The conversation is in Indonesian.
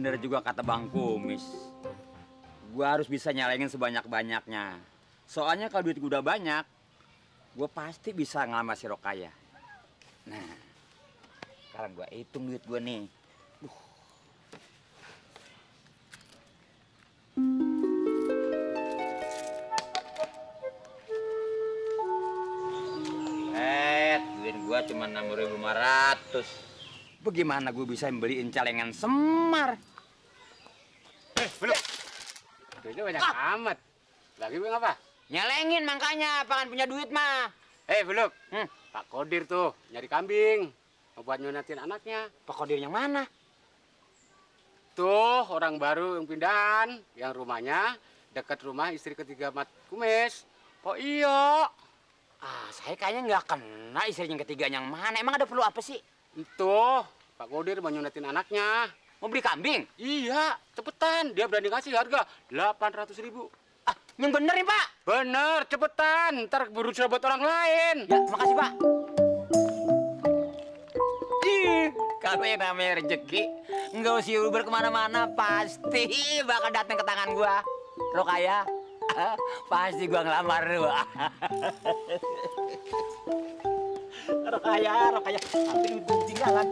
bener juga kata Bang Kumis. Gua harus bisa nyalengin sebanyak-banyaknya. Soalnya kalau duit gua udah banyak, gua pasti bisa ngelamar si Rokaya. Nah, sekarang gua hitung duit gua nih. Duit gua cuma 6.500. Bagaimana gua bisa beliin celengan Semar? Belum. Duitnya banyak amat. Lagi bang apa? Nyalengin makanya, apaan punya duit mah. Belum. Pak Kodir tuh nyari kambing. Mau buat nyonatin anaknya. Pak Kodir yang mana? Tuh orang baru yang pindahan. Yang rumahnya dekat rumah istri ketiga Mat Kumis. Oh iya. Saya kayaknya nggak kena istri yang ketiga yang mana. Emang ada perlu apa sih? Itu Pak Kodir mau nyonatin anaknya. Mau beli kambing? Iya, cepetan. Dia berani ngasih harga 800.000. Yang bener nih, Pak. Bener, cepetan. Ntar buru buat orang lain. Ya, makasih, Pak. Kalau yang namanya rezeki, nggak usah Uber kemana-mana, pasti bakal datang ke tangan gua. Rokaya, pasti gua ngelamar lu. Rokaya, Rokaya. Tapi duit gua ketinggalan.